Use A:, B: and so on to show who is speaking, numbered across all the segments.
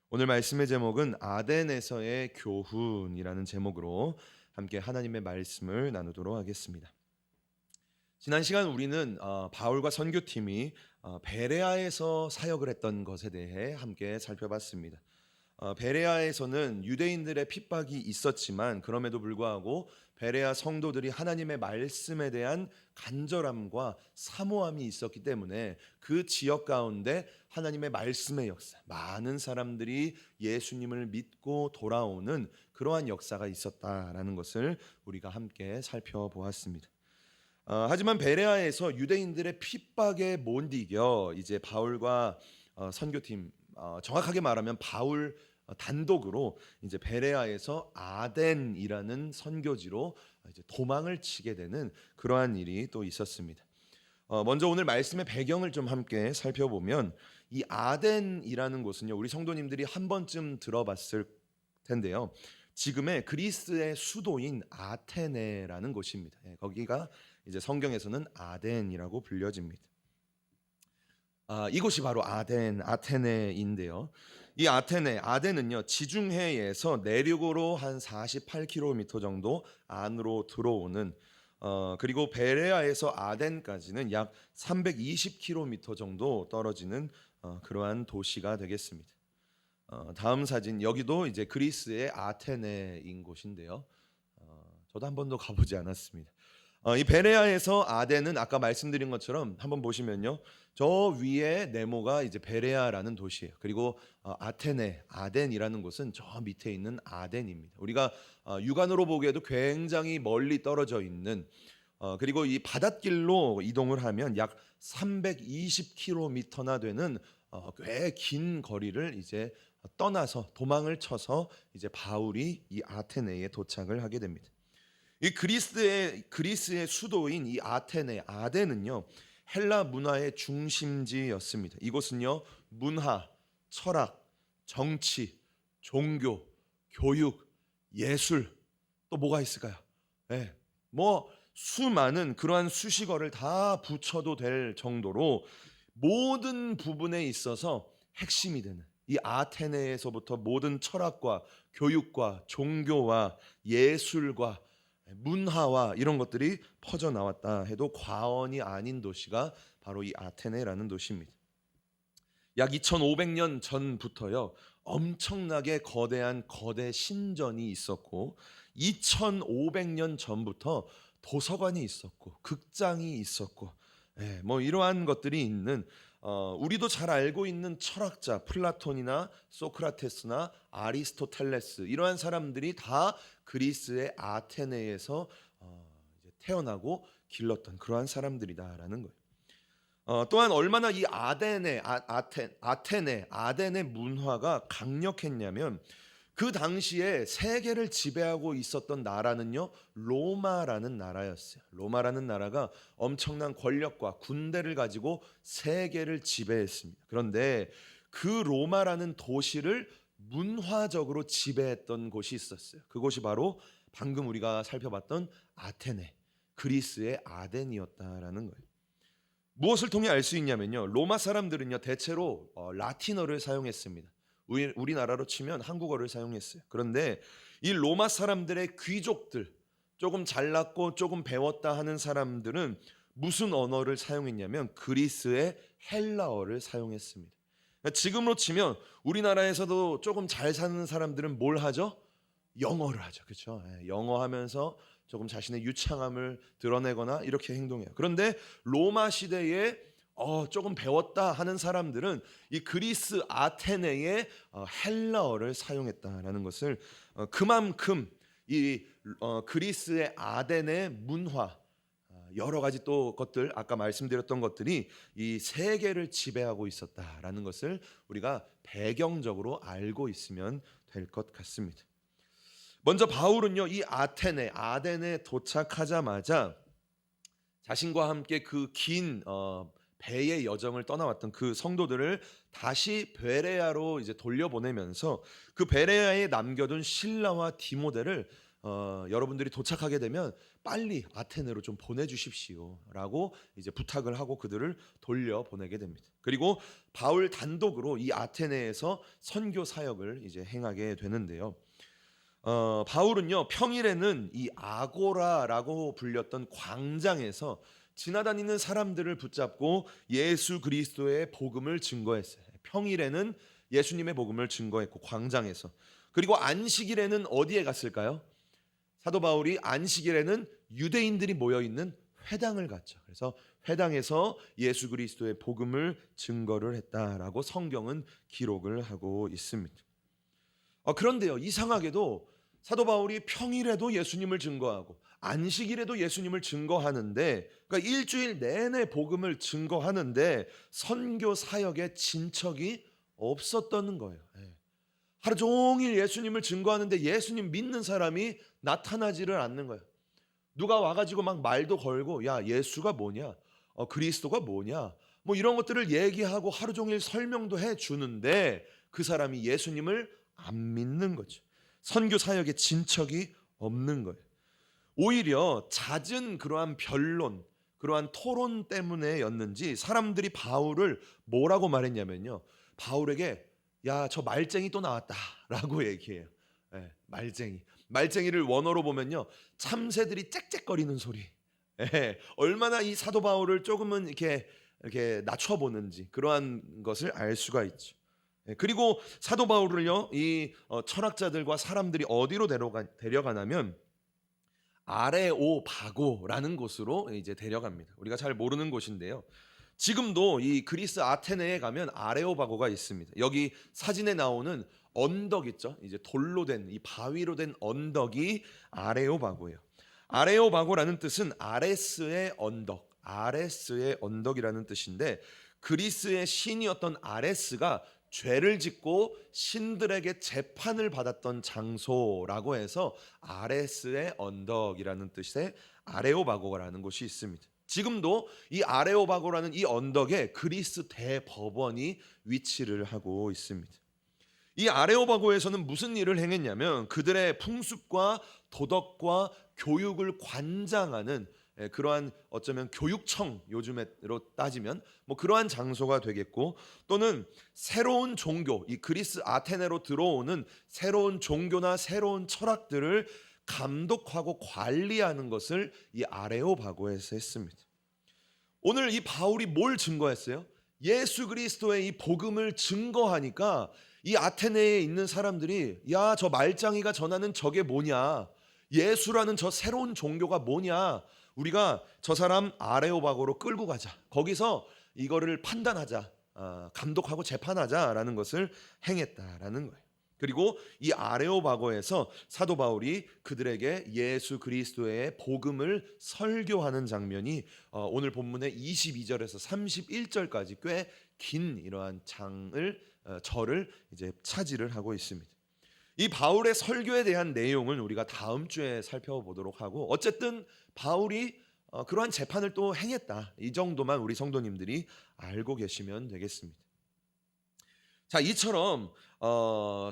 A: 오늘 말씀의 제목은 아덴에서의 교훈이라는 제목으로 함께 하나님의 말씀을 나누도록 하겠습니다. 지난 시간 우리는 바울과 선교팀이 베레아에서 사역을 했던 것에 대해 함께 살펴봤습니다. 베레아에서는 유대인들의 핍박이 있었지만 그럼에도 불구하고 베레아 성도들이 하나님의 말씀에 대한 간절함과 사모함이 있었기 때문에 그 지역 가운데 하나님의 말씀의 역사, 많은 사람들이 예수님을 믿고 돌아오는 그러한 역사가 있었다라는 것을 우리가 함께 살펴보았습니다. 하지만 베레아에서 유대인들의 핍박에 못 이겨 이제 바울과 선교팀, 정확하게 말하면 바울 단독으로 이제 베레아에서 아덴이라는 선교지로 이제 도망을 치게 되는 그러한 일이 또 있었습니다. 먼저 오늘 말씀의 배경을 좀 함께 살펴보면 이 아덴이라는 곳은요, 우리 성도님들이 한 번쯤 들어봤을 텐데요. 지금의 그리스의 수도인 아테네라는 곳입니다. 거기가 이제 성경에서는 아덴이라고 불려집니다. 이곳이 바로 아테네인데요. 이 아덴은요, 지중해에서 내륙으로 한 48km 정도 안으로 들어오는 그리고 베레아에서 아덴까지는 약 320km 정도 떨어지는 그러한 도시가 되겠습니다. 다음 사진, 여기도 이제 그리스의 아테네인 곳인데요. 저도 한 번도 가보지 않았습니다. 이 베레아에서 아덴은 아까 말씀드린 것처럼 한번 보시면요, 저 위에 네모가 이제 베레아라는 도시예요. 그리고 아덴이라는 곳은 저 밑에 있는 아덴입니다. 우리가 육안으로 보기에도 굉장히 멀리 떨어져 있는, 그리고 이 바닷길로 이동을 하면 약 320km나 되는 꽤 긴 거리를 이제 떠나서 도망을 쳐서 이제 바울이 이 아테네에 도착을 하게 됩니다. 이 그리스의 수도인 이 아덴은요, 헬라 문화의 중심지였습니다. 이곳은요, 문화, 철학, 정치, 종교, 교육, 예술, 또 뭐가 있을까요? 네, 뭐 수많은 그러한 수식어를 다 붙여도 될 정도로 모든 부분에 있어서 핵심이 되는, 이 아테네에서부터 모든 철학과 교육과 종교와 예술과 문화와 이런 것들이 퍼져 나왔다 해도 과언이 아닌 도시가 바로 이 아테네라는 도시입니다. 약 2500년 전부터요, 엄청나게 거대 신전이 있었고 2500년 전부터 도서관이 있었고 극장이 있었고, 뭐 이러한 것들이 있는, 우리도 잘 알고 있는 철학자 플라톤이나 소크라테스나 아리스토텔레스, 이러한 사람들이 다 그리스의 아테네에서 이제 태어나고 길렀던 그러한 사람들이다라는 거예요. 또한 얼마나 이 아테네 문화가 강력했냐면, 그 당시에 세계를 지배하고 있었던 나라는요, 로마라는 나라였어요. 로마라는 나라가 엄청난 권력과 군대를 가지고 세계를 지배했습니다. 그런데 그 로마라는 도시를 문화적으로 지배했던 곳이 있었어요. 그곳이 바로 방금 우리가 살펴봤던 아테네, 그리스의 아덴이었다라는 거예요. 무엇을 통해 알 수 있냐면요, 로마 사람들은요 대체로 라틴어를 사용했습니다. 우리나라로 치면 한국어를 사용했어요. 그런데 이 로마 사람들의 귀족들, 조금 잘났고 조금 배웠다 하는 사람들은 무슨 언어를 사용했냐면 그리스의 헬라어를 사용했습니다. 그러니까 지금으로 치면 우리나라에서도 조금 잘 사는 사람들은 뭘 하죠? 영어를 하죠. 그렇죠? 영어 하면서 조금 자신의 유창함을 드러내거나 이렇게 행동해요. 그런데 로마 시대에 조금 배웠다 하는 사람들은 이 그리스 아테네의 헬라어를 사용했다라는 것을, 그만큼 이 그리스의 아덴의 문화, 여러 가지 또 것들, 아까 말씀드렸던 것들이 이 세계를 지배하고 있었다라는 것을 우리가 배경적으로 알고 있으면 될 것 같습니다. 먼저 바울은요, 이 아덴에 도착하자마자 자신과 함께 그 긴 배의 여정을 떠나왔던 그 성도들을 다시 베레아로 이제 돌려보내면서 그 베레아에 남겨둔 실라와 디모데를 여러분들이 도착하게 되면 빨리 아테네로 좀 보내주십시오라고 이제 부탁을 하고 그들을 돌려보내게 됩니다. 그리고 바울 단독으로 이 아테네에서 선교 사역을 이제 행하게 되는데요. 바울은요, 평일에는 이 아고라라고 불렸던 광장에서 지나다니는 사람들을 붙잡고 예수 그리스도의 복음을 증거했어요. 평일에는 예수님의 복음을 증거했고 광장에서. 그리고 안식일에는 어디에 갔을까요? 사도 바울이 안식일에는 유대인들이 모여 있는 회당을 갔죠. 그래서 회당에서 예수 그리스도의 복음을 증거를 했다라고 성경은 기록을 하고 있습니다. 그런데요, 이상하게도 사도 바울이 평일에도 예수님을 증거하고 안식일에도 예수님을 증거하는데, 그러니까 일주일 내내 복음을 증거하는데 선교 사역에 진척이 없었던 거예요. 하루 종일 예수님을 증거하는데 예수님 믿는 사람이 나타나지를 않는 거예요. 누가 와가지고 막 말도 걸고, 야, 예수가 뭐냐, 그리스도가 뭐냐, 뭐 이런 것들을 얘기하고 하루 종일 설명도 해주는데 그 사람이 예수님을 안 믿는 거죠. 선교 사역에 진척이 없는 거예요. 오히려 잦은 그러한 변론, 그러한 토론 때문에였는지 사람들이 바울을 뭐라고 말했냐면요, 바울에게 야, 저 말쟁이 또 나왔다라고 얘기해요. 말쟁이를 원어로 보면요, 참새들이 짹짹거리는 소리. 얼마나 이 사도 바울을 조금은 이렇게 낮춰보는지 그러한 것을 알 수가 있죠. 그리고 사도 바울을요, 이 철학자들과 사람들이 어디로 데려가냐면 아레오바고라는 곳으로 이제 데려갑니다. 우리가 잘 모르는 곳인데요. 지금도 이 그리스 아테네에 가면 아레오바고가 있습니다. 여기 사진에 나오는 언덕 있죠? 이제 돌로 된, 이 바위로 된 언덕이 아레오바고예요. 아레오바고라는 뜻은 아레스의 언덕, 아레스의 언덕이라는 뜻인데, 그리스의 신이었던 아레스가 죄를 짓고 신들에게 재판을 받았던 장소라고 해서 아레스의 언덕이라는 뜻의 아레오바고라는 곳이 있습니다. 지금도 이 아레오바고라는 이 언덕에 그리스 대법원이 위치를 하고 있습니다. 이 아레오바고에서는 무슨 일을 행했냐면 그들의 풍습과 도덕과 교육을 관장하는 그러한 어쩌면 교육청, 요즘으로 따지면 뭐 그러한 장소가 되겠고, 또는 새로운 종교, 이 그리스 아테네로 들어오는 새로운 종교나 새로운 철학들을 감독하고 관리하는 것을 이 아레오바고에서 했습니다. 오늘 이 바울이 뭘 증거했어요? 예수 그리스도의 이 복음을 증거하니까 이 아테네에 있는 사람들이, 야, 저 말짱이가 전하는 저게 뭐냐, 예수라는 저 새로운 종교가 뭐냐, 우리가 저 사람 아레오바고로 끌고 가자, 거기서 이거를 판단하자, 감독하고 재판하자라는 것을 행했다라는 거예요. 그리고 이 아레오바고에서 사도 바울이 그들에게 예수 그리스도의 복음을 설교하는 장면이 오늘 본문의 22절에서 31절까지 꽤 긴 이러한 절을 이제 차지를 하고 있습니다. 이 바울의 설교에 대한 내용은 우리가 다음 주에 살펴보도록 하고, 어쨌든 바울이 그러한 재판을 또 행했다, 이 정도만 우리 성도님들이 알고 계시면 되겠습니다. 자, 이처럼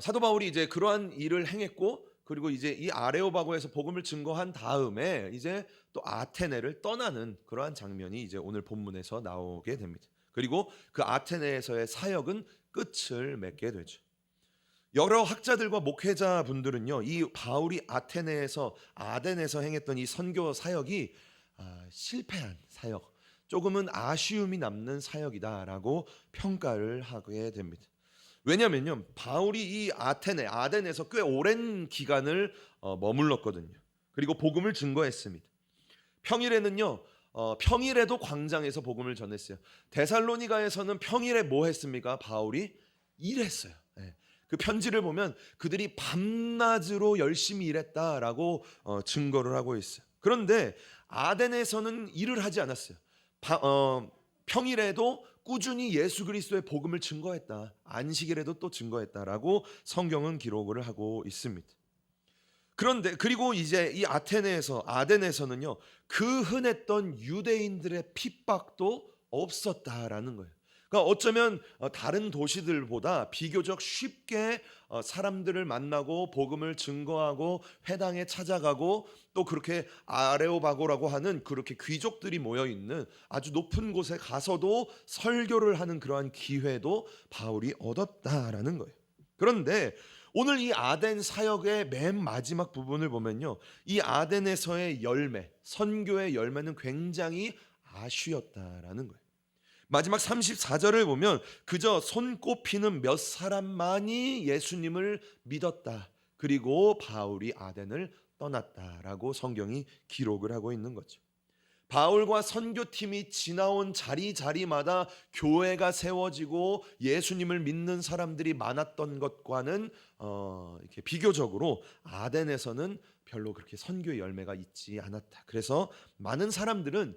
A: 사도 바울이 이제 그러한 일을 행했고, 그리고 이제 이 아레오바고에서 복음을 증거한 다음에 이제 또 아테네를 떠나는 그러한 장면이 이제 오늘 본문에서 나오게 됩니다. 그리고 그 아테네에서의 사역은 끝을 맺게 되죠. 여러 학자들과 목회자분들은요, 이 바울이 아덴에서 행했던 이 선교 사역이 실패한 사역, 조금은 아쉬움이 남는 사역이다라고 평가를 하게 됩니다. 왜냐면요, 바울이 이 아덴에서 꽤 오랜 기간을 머물렀거든요. 그리고 복음을 증거했습니다. 평일에는요, 평일에도 광장에서 복음을 전했어요. 데살로니가에서는 평일에 뭐 했습니까? 바울이 일했어요. 그 편지를 보면 그들이 밤낮으로 열심히 일했다라고 증거를 하고 있어요. 그런데 아덴에서는 일을 하지 않았어요. 평일에도 꾸준히 예수 그리스도의 복음을 증거했다, 안식일에도 또 증거했다라고 성경은 기록을 하고 있습니다. 그런데 그리고 이제 이 아덴에서는요, 그 흔했던 유대인들의 핍박도 없었다라는 거예요. 그러니까 어쩌면 다른 도시들보다 비교적 쉽게 사람들을 만나고 복음을 증거하고 회당에 찾아가고 또 그렇게 아레오바고라고 하는 그렇게 귀족들이 모여 있는 아주 높은 곳에 가서도 설교를 하는 그러한 기회도 바울이 얻었다라는 거예요. 그런데 오늘 이 아덴 사역의 맨 마지막 부분을 보면요, 이 아덴에서의 열매, 선교의 열매는 굉장히 아쉬웠다라는 거예요. 마지막 34절을 보면 그저 손꼽히는 몇 사람만이 예수님을 믿었다. 그리고 바울이 아덴을 떠났다라고 성경이 기록을 하고 있는 거죠. 바울과 선교팀이 지나온 자리자리마다 교회가 세워지고 예수님을 믿는 사람들이 많았던 것과는 이렇게 비교적으로 아덴에서는 별로 그렇게 선교의 열매가 있지 않았다. 그래서 많은 사람들은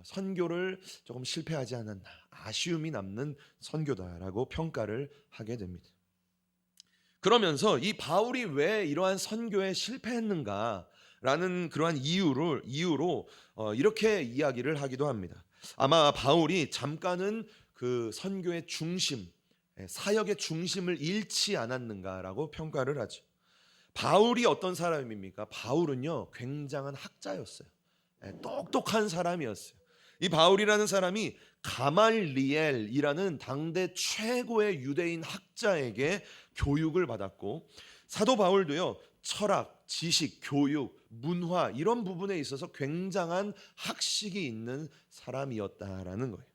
A: 선교를 조금 실패하지 않았나, 아쉬움이 남는 선교다라고 평가를 하게 됩니다. 그러면서 이 바울이 왜 이러한 선교에 실패했는가라는 그러한 이유로 이렇게 이야기를 하기도 합니다. 아마 바울이 잠깐은 그 선교의 중심, 사역의 중심을 잃지 않았는가라고 평가를 하죠. 바울이 어떤 사람입니까? 바울은요, 굉장한 학자였어요. 똑똑한 사람이었어요. 이 바울이라는 사람이 가말리엘이라는 당대 최고의 유대인 학자에게 교육을 받았고, 사도 바울도요, 철학, 지식, 교육, 문화 이런 부분에 있어서 굉장한 학식이 있는 사람이었다라는 거예요.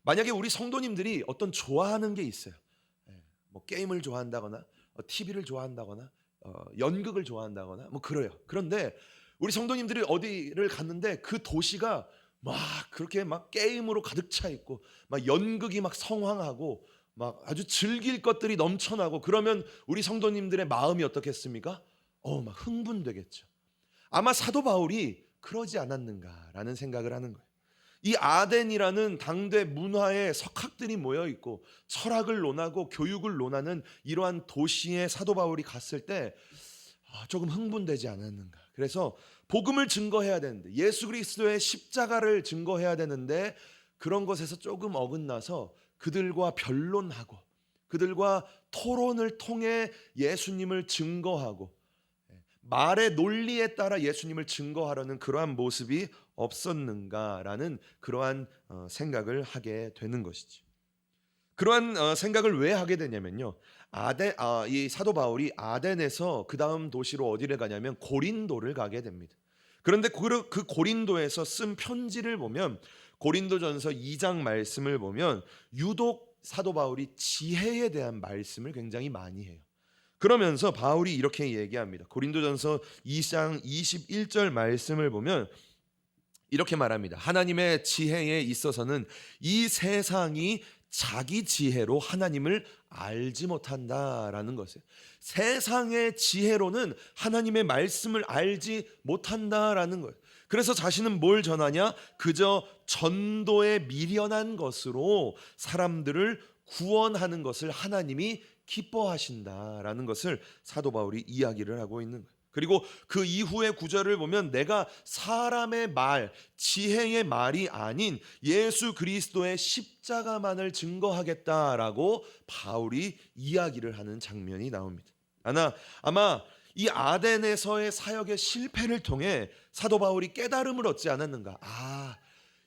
A: 만약에 우리 성도님들이 어떤 좋아하는 게 있어요. 뭐 게임을 좋아한다거나 TV를 좋아한다거나 연극을 좋아한다거나 뭐 그래요. 그런데 우리 성도님들이 어디를 갔는데 그 도시가 막 그렇게 막 게임으로 가득 차 있고 막 연극이 막 성황하고 막 아주 즐길 것들이 넘쳐나고 그러면 우리 성도님들의 마음이 어떻겠습니까? 막 흥분되겠죠. 아마 사도 바울이 그러지 않았는가라는 생각을 하는 거예요. 이 아덴이라는 당대 문화의 석학들이 모여 있고 철학을 논하고 교육을 논하는 이러한 도시에 사도 바울이 갔을 때 조금 흥분되지 않았는가. 그래서 복음을 증거해야 되는데, 예수 그리스도의 십자가를 증거해야 되는데 그런 것에서 조금 어긋나서 그들과 변론하고 그들과 토론을 통해 예수님을 증거하고 말의 논리에 따라 예수님을 증거하려는 그러한 모습이 없었는가라는 그러한 생각을 하게 되는 것이죠. 그러한 생각을 왜 하게 되냐면요, 이 사도 바울이 아덴에서 그 다음 도시로 어디를 가냐면 고린도를 가게 됩니다. 그런데 그 고린도에서 쓴 편지를 보면, 고린도전서 2장 말씀을 보면 유독 사도 바울이 지혜에 대한 말씀을 굉장히 많이 해요. 그러면서 바울이 이렇게 얘기합니다. 고린도전서 2장 21절 말씀을 보면 이렇게 말합니다. 하나님의 지혜에 있어서는 이 세상이 자기 지혜로 하나님을 알지 못한다라는 것이에요. 세상의 지혜로는 하나님의 말씀을 알지 못한다라는 거예요. 그래서 자신은 뭘 전하냐? 그저 전도에 미련한 것으로 사람들을 구원하는 것을 하나님이 기뻐하신다라는 것을 사도 바울이 이야기를 하고 있는 거예요. 그리고 그 이후의 구절을 보면 내가 사람의 말, 지혜의 말이 아닌 예수 그리스도의 십자가만을 증거하겠다라고 바울이 이야기를 하는 장면이 나옵니다. 아마 이 아덴에서의 사역의 실패를 통해 사도 바울이 깨달음을 얻지 않았는가?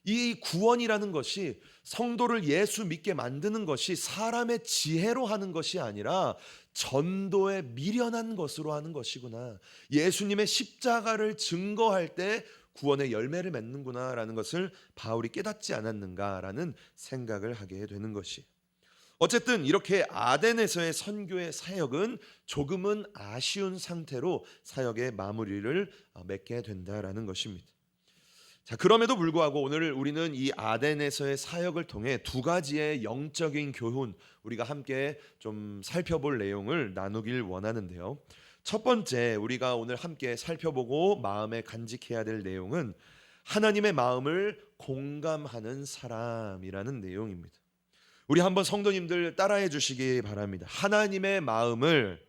A: 이 구원이라는 것이 성도를 예수 믿게 만드는 것이 사람의 지혜로 하는 것이 아니라 전도에 미련한 것으로 하는 것이구나. 예수님의 십자가를 증거할 때 구원의 열매를 맺는구나라는 것을 바울이 깨닫지 않았는가라는 생각을 하게 되는 것이. 어쨌든 이렇게 아덴에서의 선교의 사역은 조금은 아쉬운 상태로 사역의 마무리를 맺게 된다라는 것입니다. 자, 그럼에도 불구하고 오늘 우리는 이 아덴에서의 사역을 통해 두 가지의 영적인 교훈, 우리가 함께 좀 살펴볼 내용을 나누길 원하는데요. 첫 번째, 우리가 오늘 함께 살펴보고 마음에 간직해야 될 내용은 하나님의 마음을 공감하는 사람이라는 내용입니다. 우리 한번 성도님들 따라해 주시기 바랍니다. 하나님의 마음을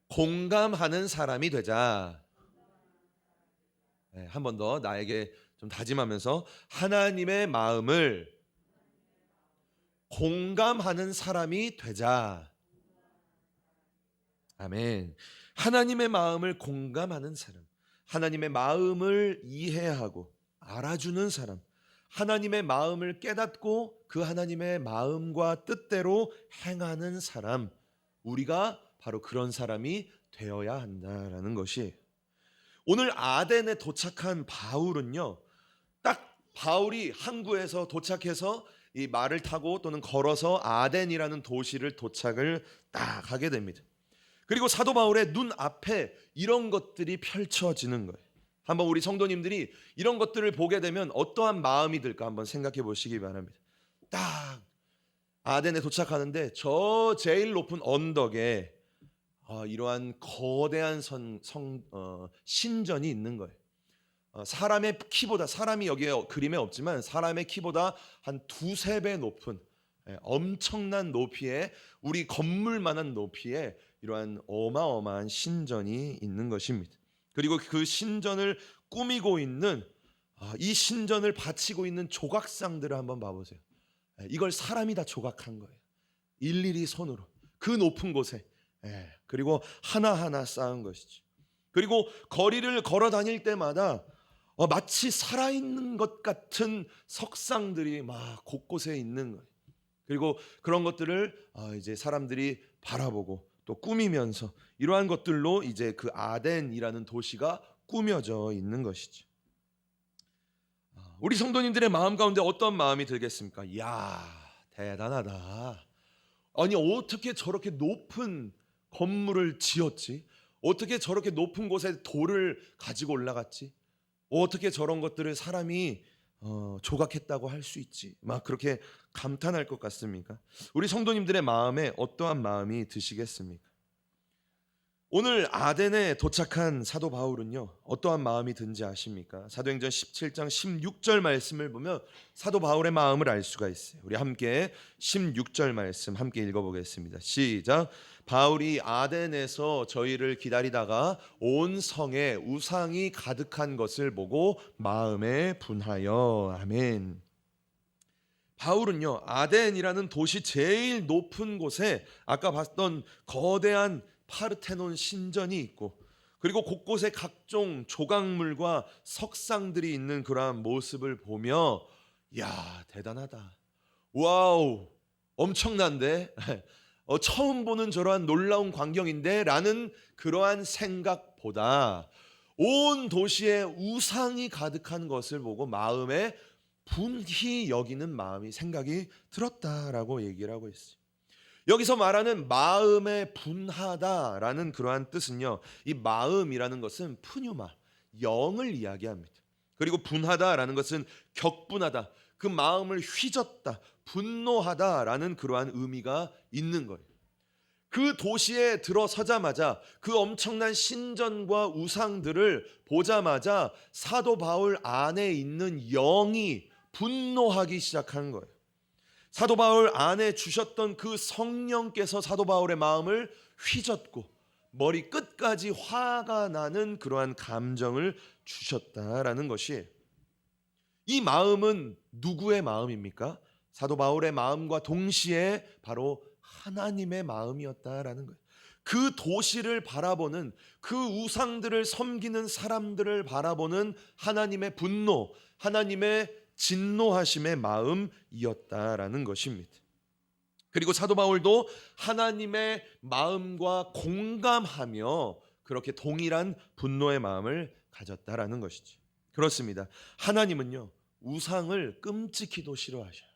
A: 공감하는 사람이 되자. 한 번 더 나에게 좀 다짐하면서 하나님의 마음을 공감하는 사람이 되자. 아멘. 하나님의 마음을 공감하는 사람, 하나님의 마음을 이해하고 알아주는 사람, 하나님의 마음을 깨닫고 그 하나님의 마음과 뜻대로 행하는 사람, 우리가 바로 그런 사람이 되어야 한다라는 것이, 오늘 아덴에 도착한 바울은요, 딱 바울이 항구에서 도착해서 이 말을 타고 또는 걸어서 아덴이라는 도시를 도착을 딱 하게 됩니다. 그리고 사도 바울의 눈앞에 이런 것들이 펼쳐지는 거예요. 한번 우리 성도님들이 이런 것들을 보게 되면 어떠한 마음이 들까 한번 생각해 보시기 바랍니다. 딱 아덴에 도착하는데 저 제일 높은 언덕에 이러한 거대한 신전이 있는 거예요. 사람의 키보다, 사람이 여기에 그림에 없지만 사람의 키보다 한 두세 배 높은 엄청난 높이에, 우리 건물만한 높이에 이러한 어마어마한 신전이 있는 것입니다. 그리고 그 신전을 꾸미고 있는, 이 신전을 바치고 있는 조각상들을 한번 봐보세요. 이걸 사람이 다 조각한 거예요. 일일이 손으로 그 높은 곳에, 그리고 하나하나 쌓은 것이죠. 그리고 거리를 걸어 다닐 때마다 마치 살아있는 것 같은 석상들이 막 곳곳에 있는 거예요. 그리고 그런 것들을 이제 사람들이 바라보고 또 꾸미면서 이러한 것들로 이제 그 아덴이라는 도시가 꾸며져 있는 것이죠. 우리 성도님들의 마음 가운데 어떤 마음이 들겠습니까? 이야, 대단하다. 아니, 어떻게 저렇게 높은 건물을 지었지? 어떻게 저렇게 높은 곳에 돌을 가지고 올라갔지? 어떻게 저런 것들을 사람이 조각했다고 할 수 있지? 막 그렇게 감탄할 것 같습니까? 우리 성도님들의 마음에 어떠한 마음이 드시겠습니까? 오늘 아덴에 도착한 사도 바울은요, 어떠한 마음이 든지 아십니까? 사도행전 17장 16절 말씀을 보면 사도 바울의 마음을 알 수가 있어요. 우리 함께 16절 말씀 함께 읽어보겠습니다. 시작. 바울이 아덴에서 저희를 기다리다가 온 성에 우상이 가득한 것을 보고 마음에 분하여. 아멘. 바울은요, 아덴이라는 도시 제일 높은 곳에 아까 봤던 거대한 파르테논 신전이 있고, 그리고 곳곳에 각종 조각물과 석상들이 있는 그러한 모습을 보며, 야, 대단하다. 와우, 엄청난데? 처음 보는 저러한 놀라운 광경인데? 라는 그러한 생각보다 온 도시에 우상이 가득한 것을 보고 마음에 분히 여기는 마음이, 생각이 들었다라고 얘기를 하고 있어요. 여기서 말하는 마음에 분하다라는 그러한 뜻은요, 이 마음이라는 것은 푸뉴마, 영을 이야기합니다. 그리고 분하다라는 것은 격분하다, 그 마음을 휘젓다, 분노하다라는 그러한 의미가 있는 거예요. 그 도시에 들어서자마자 그 엄청난 신전과 우상들을 보자마자 사도 바울 안에 있는 영이 분노하기 시작한 거예요. 사도 바울 안에 주셨던 그 성령께서 사도 바울의 마음을 휘젓고 머리 끝까지 화가 나는 그러한 감정을 주셨다라는 것이, 이 마음은 누구의 마음입니까? 사도 바울의 마음과 동시에 바로 하나님의 마음이었다라는 거예요. 그 도시를 바라보는, 그 우상들을 섬기는 사람들을 바라보는 하나님의 분노, 하나님의 진노하심의 마음이었다라는 것입니다. 그리고 사도 바울도 하나님의 마음과 공감하며 그렇게 동일한 분노의 마음을 가졌다라는 것이죠. 그렇습니다. 하나님은요, 우상을 끔찍히도 싫어하셔요.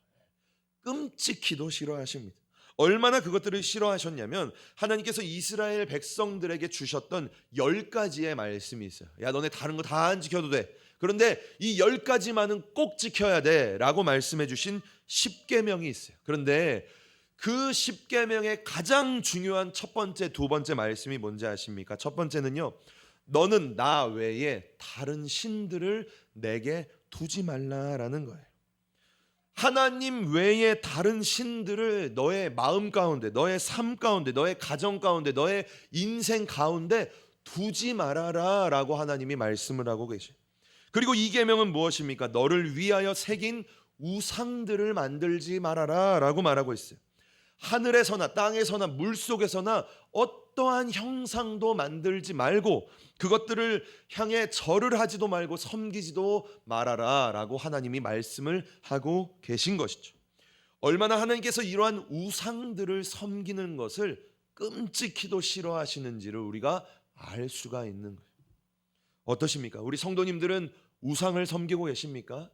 A: 끔찍히도 싫어하십니다. 얼마나 그것들을 싫어하셨냐면 하나님께서 이스라엘 백성들에게 주셨던 10가지의 말씀이 있어요. 야, 너네 다른 거 다 안 지켜도 돼. 그런데 이 10가지만은 꼭 지켜야 돼 라고 말씀해 주신 10계명이 있어요. 그런데 그 10계명의 가장 중요한 첫 번째, 두 번째 말씀이 뭔지 아십니까? 첫 번째는요, 너는 나 외에 다른 신들을 내게 두지 말라라는 거예요. 하나님 외에 다른 신들을 너의 마음 가운데, 너의 삶 가운데, 너의 가정 가운데, 너의 인생 가운데 두지 말아라 라고 하나님이 말씀을 하고 계셔요. 그리고 이 계명은 무엇입니까? 너를 위하여 새긴 우상들을 만들지 말아라 라고 말하고 있어요. 하늘에서나 땅에서나 물속에서나 어떠한 형상도 만들지 말고 그것들을 향해 절을 하지도 말고 섬기지도 말아라 라고 하나님이 말씀을 하고 계신 것이죠. 얼마나 하나님께서 이러한 우상들을 섬기는 것을 끔찍히도 싫어하시는지를 우리가 알 수가 있는 거예요. 어떠십니까? 우리 성도님들은 우상을 섬기고 계십니까?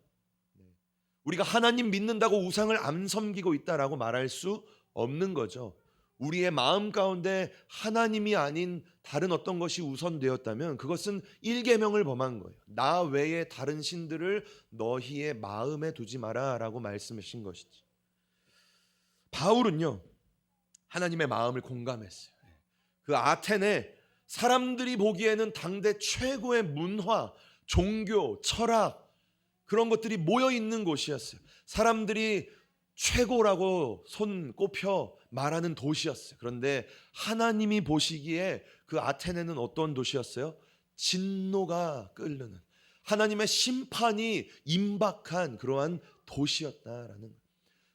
A: 우리가 하나님 믿는다고 우상을 안 섬기고 있다라고 말할 수 없는 거죠. 우리의 마음 가운데 하나님이 아닌 다른 어떤 것이 우선되었다면 그것은 일계명을 범한 거예요. 나 외에 다른 신들을 너희의 마음에 두지 마라 라고 말씀하신 것이지. 바울은요, 하나님의 마음을 공감했어요. 그 아테네, 사람들이 보기에는 당대 최고의 문화, 종교, 철학 그런 것들이 모여 있는 곳이었어요. 사람들이 최고라고 손꼽혀 말하는 도시였어요. 그런데 하나님이 보시기에 그 아테네는 어떤 도시였어요? 진노가 끓는, 하나님의 심판이 임박한 그러한 도시였다라는 거예요.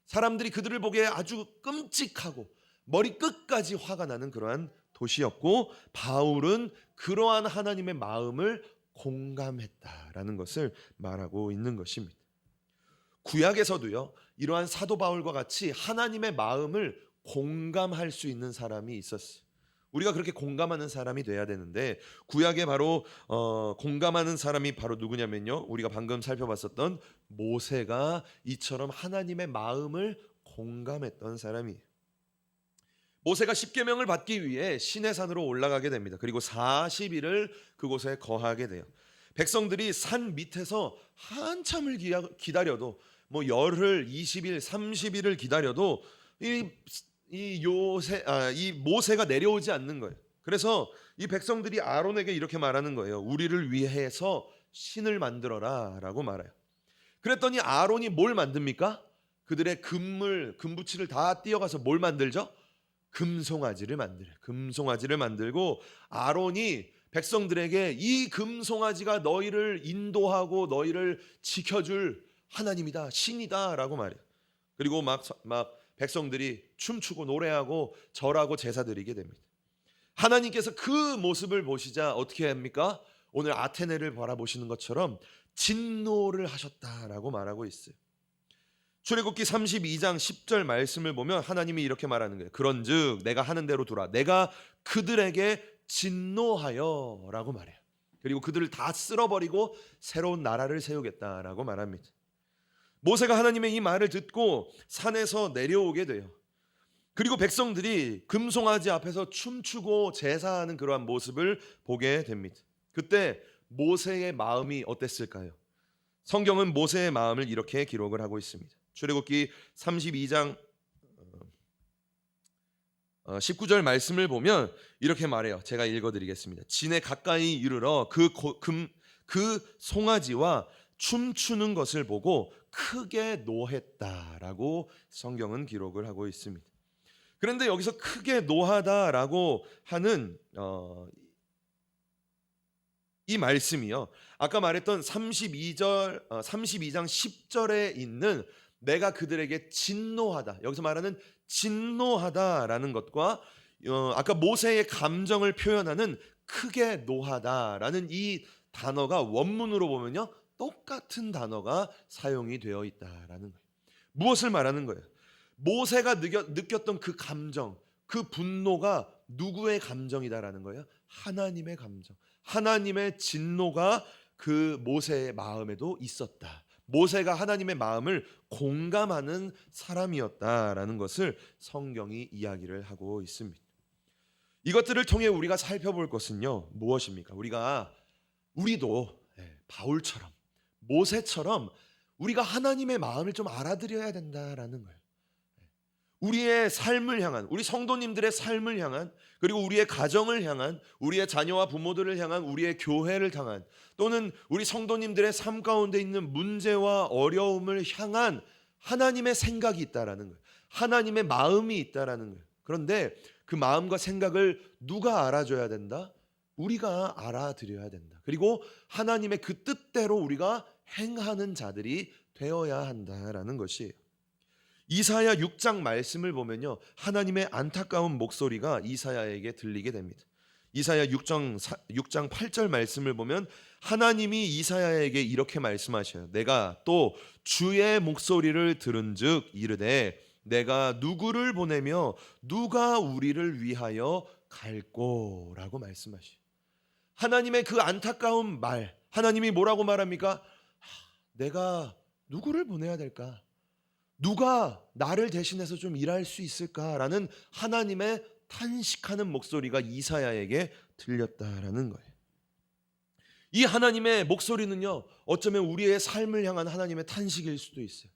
A: 사람들이 그들을 보기에 아주 끔찍하고 머리 끝까지 화가 나는 그러한 도시였고, 바울은 그러한 하나님의 마음을 공감했다라는 것을 말하고 있는 것입니다. 구약에서도요, 이러한 사도 바울과 같이 하나님의 마음을 공감할 수 있는 사람이 있었어요. 우리가 그렇게 공감하는 사람이 돼야 되는데, 구약에 바로 공감하는 사람이 바로 누구냐면요, 우리가 방금 살펴봤었던 모세가 이처럼 하나님의 마음을 공감했던 사람이에요. 모세가 십계명을 받기 위해 시내산으로 올라가게 됩니다. 그리고 40일을 그곳에 거하게 돼요. 백성들이 산 밑에서 한참을 기다려도, 뭐 열흘, 20일, 30일을 기다려도 이 모세가 내려오지 않는 거예요. 그래서 이 백성들이 아론에게 이렇게 말하는 거예요. 우리를 위해서 신을 만들어라 라고 말해요. 그랬더니 아론이 뭘 만듭니까? 그들의 금붙이를 다 띄어가서 뭘 만들죠? 금송아지를 만들어요. 금송아지를 만들고 아론이 백성들에게 이 금송아지가 너희를 인도하고 너희를 지켜줄 하나님이다, 신이다 라고 말해요. 그리고 막 백성들이 춤추고 노래하고 절하고 제사 드리게 됩니다. 하나님께서 그 모습을 보시자 어떻게 합니까? 오늘 아테네를 바라보시는 것처럼 진노를 하셨다라고 말하고 있어요. 출애굽기 32장 10절 말씀을 보면 하나님이 이렇게 말하는 거예요. 그런즉 내가 하는 대로 두라. 내가 그들에게 진노하여 라고 말해요. 그리고 그들을 다 쓸어버리고 새로운 나라를 세우겠다라고 말합니다. 모세가 하나님의 이 말을 듣고 산에서 내려오게 돼요. 그리고 백성들이 금송아지 앞에서 춤추고 제사하는 그러한 모습을 보게 됩니다. 그때 모세의 마음이 어땠을까요? 성경은 모세의 마음을 이렇게 기록을 하고 있습니다. 출애굽기 32장 19절 말씀을 보면 이렇게 말해요. 제가 읽어드리겠습니다. 진에 가까이 이르러 그 송아지와 춤추는 것을 보고 크게 노했다라고 성경은 기록을 하고 있습니다. 그런데 여기서 크게 노하다라고 하는 이 말씀이요, 아까 말했던 32장 10절에 있는 내가 그들에게 진노하다, 여기서 말하는 진노하다라는 것과 아까 모세의 감정을 표현하는 크게 노하다라는 이 단어가 원문으로 보면요, 똑같은 단어가 사용이 되어 있다라는 거예요. 무엇을 말하는 거예요? 모세가 느꼈던 그 감정, 그 분노가 누구의 감정이다라는 거예요? 하나님의 감정, 하나님의 진노가 그 모세의 마음에도 있었다. 모세가 하나님의 마음을 공감하는 사람이었다라는 것을 성경이 이야기를 하고 있습니다. 이것들을 통해 우리가 살펴볼 것은요, 무엇입니까? 우리도 바울처럼, 모세처럼 우리가 하나님의 마음을 좀 알아들여야 된다라는 거예요. 우리의 삶을 향한, 우리 성도님들의 삶을 향한, 그리고 우리의 가정을 향한, 우리의 자녀와 부모들을 향한, 우리의 교회를 향한, 또는 우리 성도님들의 삶 가운데 있는 문제와 어려움을 향한 하나님의 생각이 있다라는 거예요. 하나님의 마음이 있다라는 거예요. 그런데 그 마음과 생각을 누가 알아줘야 된다? 우리가 알아들여야 된다. 그리고 하나님의 그 뜻대로 우리가 행하는 자들이 되어야 한다라는 것이에요. 이사야 6장 말씀을 보면요, 하나님의 안타까운 목소리가 이사야에게 들리게 됩니다. 이사야 6장 8절 말씀을 보면 하나님이 이사야에게 이렇게 말씀하셔요. 내가 또 주의 목소리를 들은즉 이르되 내가 누구를 보내며 누가 우리를 위하여 갈꼬라고 말씀하셔요. 하나님의 그 안타까운 말, 하나님이 뭐라고 말합니까? 내가 누구를 보내야 될까? 누가 나를 대신해서 좀 일할 수 있을까라는 하나님의 탄식하는 목소리가 이사야에게 들렸다라는 거예요. 이 하나님의 목소리는요, 어쩌면 우리의 삶을 향한 하나님의 탄식일 수도 있어요.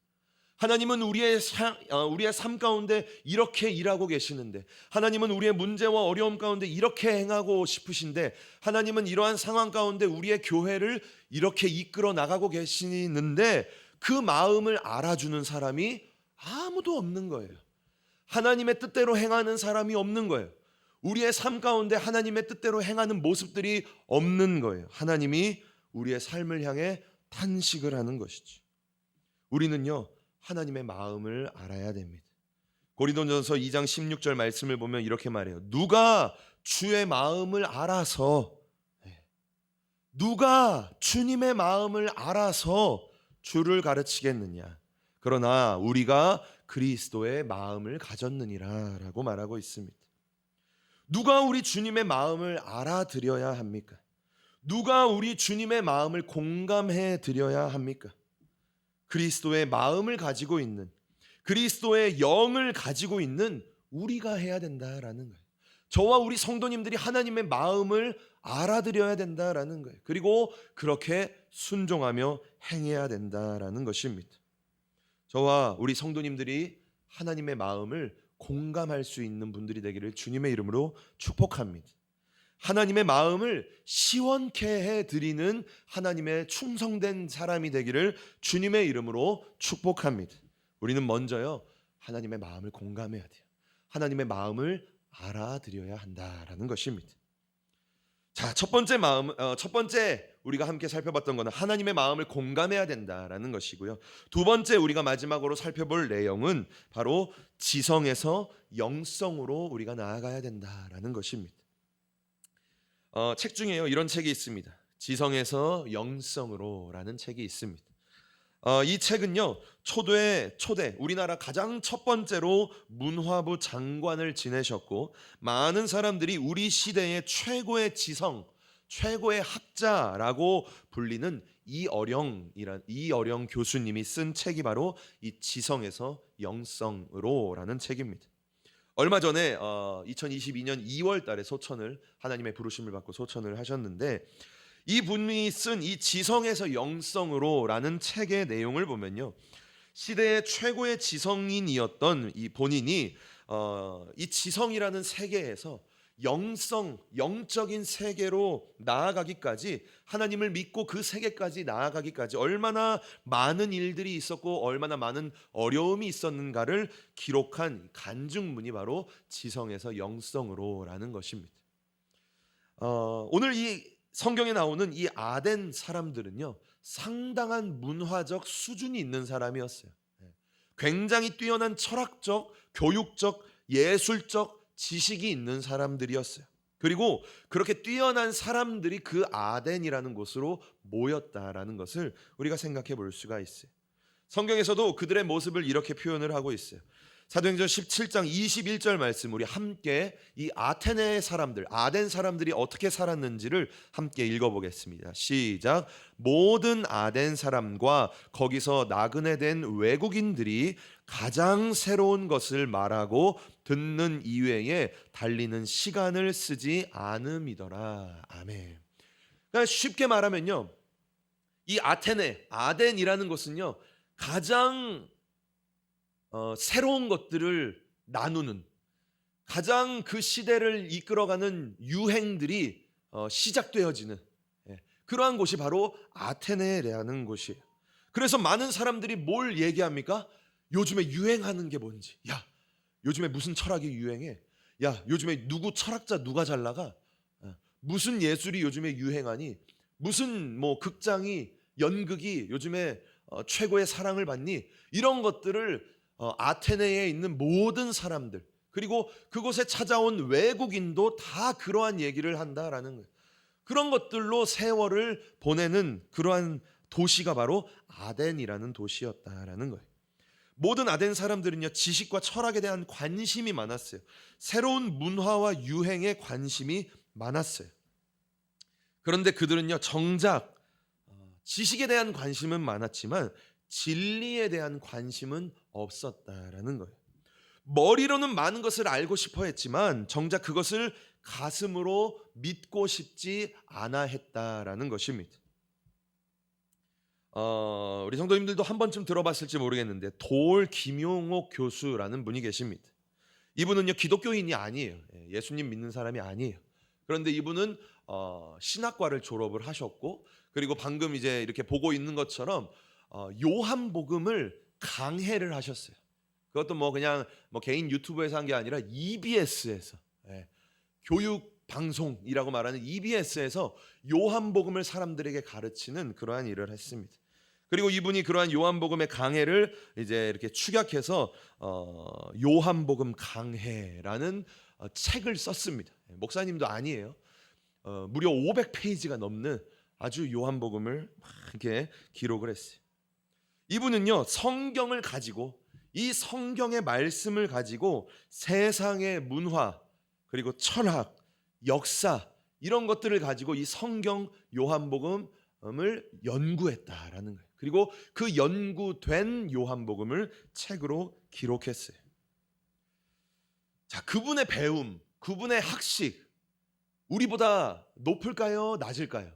A: 하나님은 우리의 삶 가운데 이렇게 일하고 계시는데, 하나님은 우리의 문제와 어려움 가운데 이렇게 행하고 싶으신데, 하나님은 이러한 상황 가운데 우리의 교회를 이렇게 이끌어 나가고 계시는데 그 마음을 알아주는 사람이 아무도 없는 거예요. 하나님의 뜻대로 행하는 사람이 없는 거예요. 우리의 삶 가운데 하나님의 뜻대로 행하는 모습들이 없는 거예요. 하나님이 우리의 삶을 향해 탄식을 하는 것이죠. 우리는요, 하나님의 마음을 알아야 됩니다. 고린도전서 2장 16절 말씀을 보면 이렇게 말해요. 누가 주의 마음을 알아서, 누가 주님의 마음을 알아서 주를 가르치겠느냐. 그러나 우리가 그리스도의 마음을 가졌느니라 라고 말하고 있습니다. 누가 우리 주님의 마음을 알아드려야 합니까? 누가 우리 주님의 마음을 공감해 드려야 합니까? 그리스도의 마음을 가지고 있는, 그리스도의 영을 가지고 있는 우리가 해야 된다라는 거예요. 저와 우리 성도님들이 하나님의 마음을 알아드려야 된다라는 거예요. 그리고 그렇게 순종하며 행해야 된다라는 것입니다. 저와 우리 성도님들이 하나님의 마음을 공감할 수 있는 분들이 되기를 주님의 이름으로 축복합니다. 하나님의 마음을 시원케 해드리는 하나님의 충성된 사람이 되기를 주님의 이름으로 축복합니다. 우리는 먼저요, 하나님의 마음을 공감해야 돼요. 하나님의 마음을 알아드려야 한다라는 것입니다. 자, 첫 번째 우리가 함께 살펴봤던 것은 하나님의 마음을 공감해야 된다라는 것이고요. 두 번째 우리가 마지막으로 살펴볼 내용은 바로 지성에서 영성으로 우리가 나아가야 된다라는 것입니다. 책 중에요, 이런 책이 있습니다. 지성에서 영성으로라는 책이 있습니다. 이 책은요, 초대 우리나라 가장 첫 번째로 문화부 장관을 지내셨고, 많은 사람들이 우리 시대의 최고의 지성, 최고의 학자라고 불리는 이어령 교수님이 쓴 책이 바로 이 지성에서 영성으로라는 책입니다. 얼마 전에 2022년 2월 달에 하나님의 부르심을 받고 소천을 하셨는데, 이 분이 쓴 이 지성에서 영성으로라는 책의 내용을 보면요, 시대의 최고의 지성인이었던 이 본인이 이 지성이라는 세계에서 영적인 세계로 나아가기까지, 하나님을 믿고 그 세계까지 나아가기까지 얼마나 많은 일들이 있었고 얼마나 많은 어려움이 있었는가를 기록한 간증문이 바로 지성에서 영성으로라는 것입니다. 오늘 이 성경에 나오는 이 아덴 사람들은요, 상당한 문화적 수준이 있는 사람이었어요. 굉장히 뛰어난 철학적, 교육적, 예술적 지식이 있는 사람들이었어요. 그리고 그렇게 뛰어난 사람들이 그 아덴이라는 곳으로 모였다라는 것을 우리가 생각해 볼 수가 있어요. 성경에서도 그들의 모습을 이렇게 표현을 하고 있어요. 사도행전 17장 21절 말씀, 우리 함께 이 아테네 사람들, 아덴 사람들이 어떻게 살았는지를 함께 읽어보겠습니다. 시작. 모든 아덴 사람과 거기서 나그네 된 외국인들이 가장 새로운 것을 말하고 듣는 이외에 달리는 시간을 쓰지 않음이더라. 아멘. 그러니까 쉽게 말하면요, 이 아덴이라는 곳은요, 가장 새로운 것들을 나누는, 가장 그 시대를 이끌어가는 유행들이 시작되어지는 그러한 곳이 바로 아테네라는 곳이에요. 그래서 많은 사람들이 뭘 얘기합니까? 요즘에 유행하는 게 뭔지. 야, 요즘에 무슨 철학이 유행해? 야, 요즘에 누구 철학자 누가 잘 나가? 무슨 예술이 요즘에 유행하니? 무슨 뭐 극장이, 연극이 요즘에 최고의 사랑을 받니? 이런 것들을 아테네에 있는 모든 사람들, 그리고 그곳에 찾아온 외국인도 다 그러한 얘기를 한다라는 거예요. 그런 것들로 세월을 보내는 그러한 도시가 바로 아덴이라는 도시였다라는 거예요. 모든 아덴 사람들은요, 지식과 철학에 대한 관심이 많았어요. 새로운 문화와 유행에 관심이 많았어요. 그런데 그들은요, 정작 지식에 대한 관심은 많았지만 진리에 대한 관심은 없었다라는 거예요. 머리로는 많은 것을 알고 싶어 했지만 정작 그것을 가슴으로 믿고 싶지 않아 했다라는 것입니다. 우리 성도님들도 한 번쯤 들어봤을지 모르겠는데 돌 김용옥 교수라는 분이 계십니다. 이분은요, 기독교인이 아니에요. 예수님 믿는 사람이 아니에요. 그런데 이분은 신학과를 졸업을 하셨고, 그리고 방금 이제 이렇게 보고 있는 것처럼 요한복음을 강해를 하셨어요. 그것도 뭐 그냥 뭐 개인 유튜브에서 한 게 아니라 EBS에서, 교육 방송이라고 말하는 EBS에서 요한복음을 사람들에게 가르치는 그러한 일을 했습니다. 그리고 이분이 그러한 요한복음의 강해를 이제 이렇게 축약해서 요한복음 강해라는 책을 썼습니다. 목사님도 아니에요. 무려 500페이지가 넘는 아주 요한복음을 막 이렇게 기록을 했어요. 이분은요, 성경을 가지고, 이 성경의 말씀을 가지고 세상의 문화, 그리고 철학, 역사, 이런 것들을 가지고 이 성경 요한복음을 연구했다라는 거예요. 그리고 그 연구된 요한복음을 책으로 기록했어요. 자, 그분의 배움, 그분의 학식, 우리보다 높을까요? 낮을까요?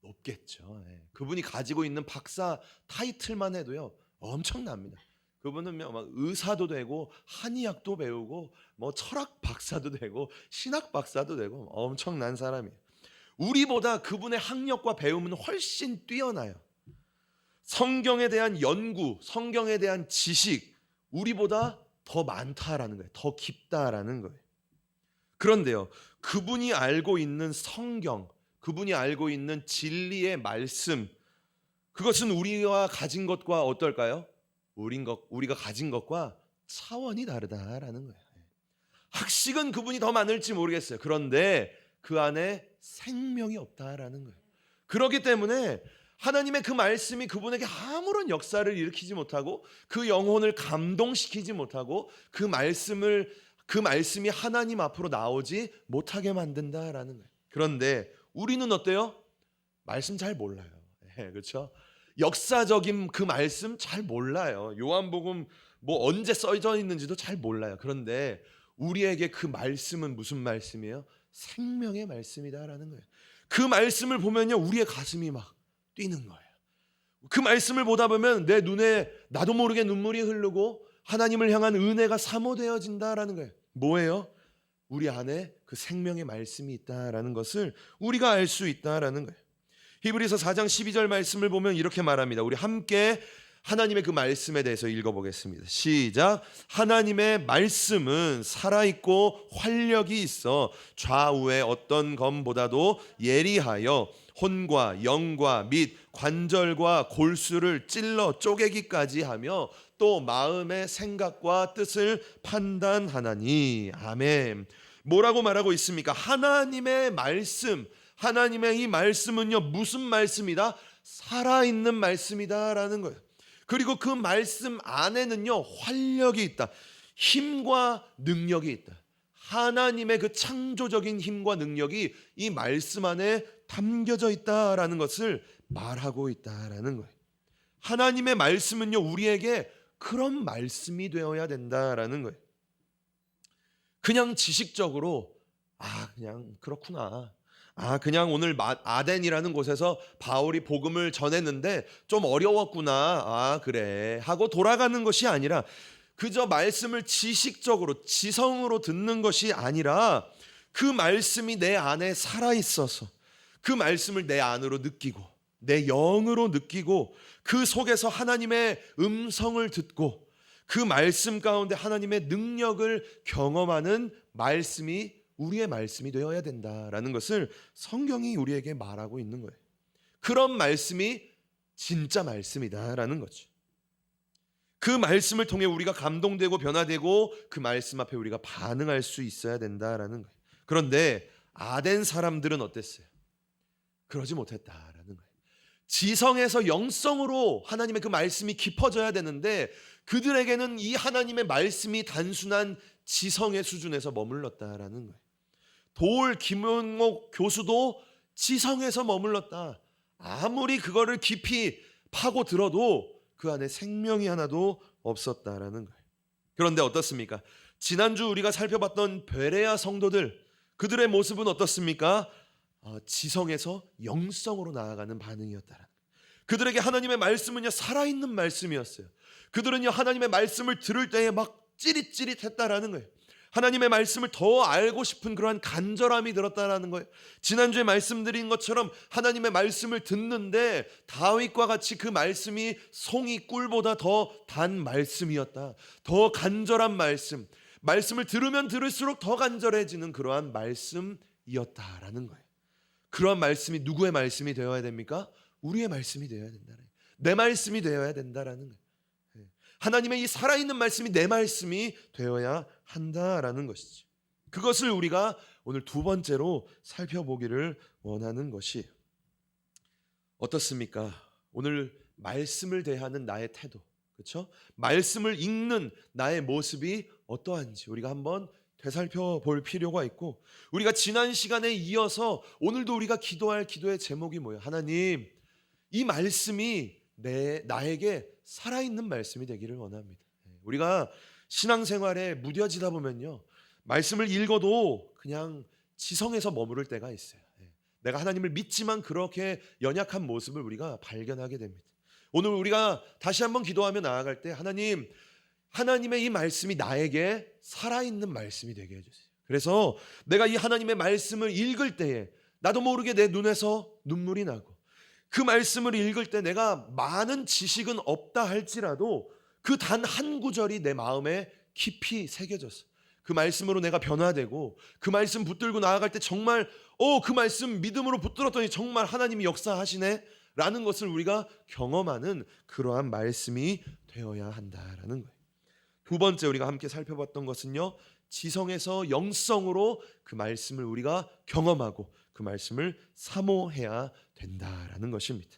A: 높겠죠. 그분이 가지고 있는 박사 타이틀만 해도요, 엄청납니다. 그분은 막 의사도 되고 한의학도 배우고 뭐 철학 박사도 되고 신학 박사도 되고 엄청난 사람이에요. 우리보다 그분의 학력과 배움은 훨씬 뛰어나요. 성경에 대한 연구, 성경에 대한 지식, 우리보다 더 많다라는 거예요. 더 깊다라는 거예요. 그런데요, 그분이 알고 있는 성경, 그분이 알고 있는 진리의 말씀, 그것은 우리가 가진 것과 어떨까요? 우리가 가진 것과 차원이 다르다라는 거예요. 학식은 그분이 더 많을지 모르겠어요. 그런데 그 안에 생명이 없다라는 거예요. 그렇기 때문에 하나님의 그 말씀이 그분에게 아무런 역사를 일으키지 못하고 그 영혼을 감동시키지 못하고 그 말씀이 하나님 앞으로 나오지 못하게 만든다라는 거예요. 그런데 우리는 어때요? 말씀 잘 몰라요. 그렇죠? 역사적인 그 말씀 잘 몰라요. 요한복음 뭐 언제 써져 있는지도 잘 몰라요. 그런데 우리에게 그 말씀은 무슨 말씀이에요? 생명의 말씀이다라는 거예요. 그 말씀을 보면요, 우리의 가슴이 막 뛰는 거예요. 그 말씀을 보다 보면 내 눈에 나도 모르게 눈물이 흐르고 하나님을 향한 은혜가 사모되어진다라는 거예요. 뭐예요? 우리 안에 그 생명의 말씀이 있다라는 것을 우리가 알 수 있다라는 거예요. 히브리서 4장 12절 말씀을 보면 이렇게 말합니다. 우리 함께 하나님의 그 말씀에 대해서 읽어보겠습니다. 시작. 하나님의 말씀은 살아있고 활력이 있어 좌우의 어떤 검보다도 예리하여 혼과 영과 및 관절과 골수를 찔러 쪼개기까지 하며 또 마음의 생각과 뜻을 판단하나니. 아멘. 뭐라고 말하고 있습니까? 하나님의 말씀, 하나님의 이 말씀은요, 무슨 말씀이다? 살아있는 말씀이다라는 거예요. 그리고 그 말씀 안에는요, 활력이 있다. 힘과 능력이 있다. 하나님의 그 창조적인 힘과 능력이 이 말씀 안에 담겨져 있다라는 것을 말하고 있다라는 거예요. 하나님의 말씀은요, 우리에게 그런 말씀이 되어야 된다라는 거예요. 그냥 지식적으로 그냥 그렇구나. 그냥 오늘 아덴이라는 곳에서 바울이 복음을 전했는데 좀 어려웠구나. 그래. 하고 돌아가는 것이 아니라 그저 말씀을 지식적으로 지성으로 듣는 것이 아니라 그 말씀이 내 안에 살아 있어서 그 말씀을 내 안으로 느끼고 내 영으로 느끼고 그 속에서 하나님의 음성을 듣고 그 말씀 가운데 하나님의 능력을 경험하는 말씀이 우리의 말씀이 되어야 된다라는 것을 성경이 우리에게 말하고 있는 거예요. 그런 말씀이 진짜 말씀이다라는 거죠. 그 말씀을 통해 우리가 감동되고 변화되고 그 말씀 앞에 우리가 반응할 수 있어야 된다라는 거예요. 그런데 아덴 사람들은 어땠어요? 그러지 못했다라는 거예요. 지성에서 영성으로 하나님의 그 말씀이 깊어져야 되는데 그들에게는 이 하나님의 말씀이 단순한 지성의 수준에서 머물렀다라는 거예요. 도올 김용옥 교수도 지성에서 머물렀다. 아무리 그거를 깊이 파고 들어도 그 안에 생명이 하나도 없었다라는 거예요. 그런데 어떻습니까? 지난주 우리가 살펴봤던 베레아 성도들, 그들의 모습은 어떻습니까? 지성에서 영성으로 나아가는 반응이었다라는 거예요. 그들에게 하나님의 말씀은요 살아있는 말씀이었어요. 그들은요 하나님의 말씀을 들을 때에 막 찌릿찌릿했다라는 거예요. 하나님의 말씀을 더 알고 싶은 그러한 간절함이 들었다라는 거예요. 지난주에 말씀드린 것처럼 하나님의 말씀을 듣는데 다윗과 같이 그 말씀이 송이 꿀보다 더 단 말씀이었다. 더 간절한 말씀, 말씀을 들으면 들을수록 더 간절해지는 그러한 말씀이었다라는 거예요. 그러한 말씀이 누구의 말씀이 되어야 됩니까? 우리의 말씀이 되어야 된다는 거예요. 내 말씀이 되어야 된다라는 거예요. 하나님의 이 살아있는 말씀이 내 말씀이 되어야 한다라는 것이죠. 그것을 우리가 오늘 두 번째로 살펴보기를 원하는 것이 어떻습니까? 오늘 말씀을 대하는 나의 태도, 그렇죠? 말씀을 읽는 나의 모습이 어떠한지 우리가 한번 되살펴 볼 필요가 있고, 우리가 지난 시간에 이어서 오늘도 우리가 기도할 기도의 제목이 뭐예요? 하나님, 이 말씀이 나에게 살아있는 말씀이 되기를 원합니다. 우리가 신앙생활에 무뎌지다 보면요 말씀을 읽어도 그냥 지성에서 머무를 때가 있어요. 내가 하나님을 믿지만 그렇게 연약한 모습을 우리가 발견하게 됩니다. 오늘 우리가 다시 한번 기도하며 나아갈 때 하나님의 이 말씀이 나에게 살아있는 말씀이 되게 해주세요. 그래서 내가 이 하나님의 말씀을 읽을 때에 나도 모르게 내 눈에서 눈물이 나고, 그 말씀을 읽을 때 내가 많은 지식은 없다 할지라도 그 단 한 구절이 내 마음에 깊이 새겨졌어. 그 말씀으로 내가 변화되고 그 말씀 붙들고 나아갈 때 정말 그 말씀 믿음으로 붙들었더니 정말 하나님이 역사하시네 라는 것을 우리가 경험하는 그러한 말씀이 되어야 한다라는 거예요. 두 번째 우리가 함께 살펴봤던 것은요, 지성에서 영성으로 그 말씀을 우리가 경험하고 그 말씀을 사모해야 된다라는 것입니다.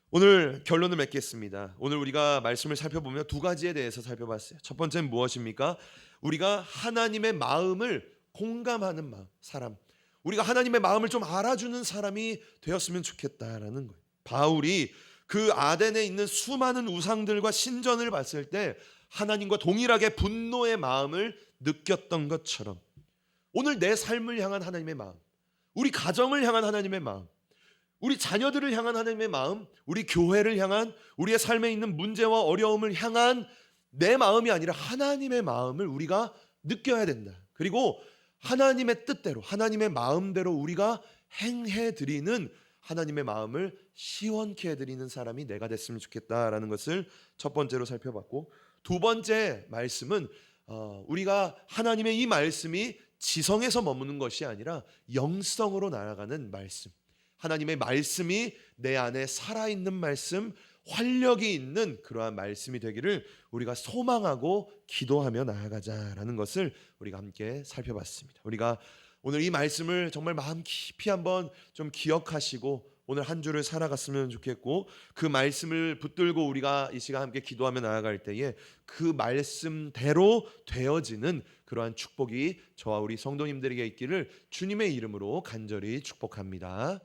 A: 오늘 결론을 맺겠습니다. 오늘 우리가 말씀을 살펴보면 두 가지에 대해서 살펴봤어요. 첫 번째는 무엇입니까? 우리가 하나님의 마음을 공감하는 사람, 우리가 하나님의 마음을 좀 알아주는 사람이 되었으면 좋겠다라는 거예요. 바울이 그 아덴에 있는 수많은 우상들과 신전을 봤을 때 하나님과 동일하게 분노의 마음을 느꼈던 것처럼 오늘 내 삶을 향한 하나님의 마음, 우리 가정을 향한 하나님의 마음, 우리 자녀들을 향한 하나님의 마음, 우리 교회를 향한, 우리의 삶에 있는 문제와 어려움을 향한 내 마음이 아니라 하나님의 마음을 우리가 느껴야 된다. 그리고 하나님의 뜻대로, 하나님의 마음대로 우리가 행해드리는, 하나님의 마음을 시원케 해드리는 사람이 내가 됐으면 좋겠다라는 것을 첫 번째로 살펴봤고, 두 번째 말씀은 우리가 하나님의 이 말씀이 지성에서 머무는 것이 아니라 영성으로 나아가는 말씀, 하나님의 말씀이 내 안에 살아있는 말씀, 활력이 있는 그러한 말씀이 되기를 우리가 소망하고 기도하며 나아가자라는 것을 우리가 함께 살펴봤습니다. 우리가 오늘 이 말씀을 정말 마음 깊이 한번 좀 기억하시고 오늘 한 주를 살아갔으면 좋겠고, 그 말씀을 붙들고 우리가 이 시간 함께 기도하며 나아갈 때에 그 말씀대로 되어지는 그러한 축복이 저와 우리 성도님들에게 있기를 주님의 이름으로 간절히 축복합니다.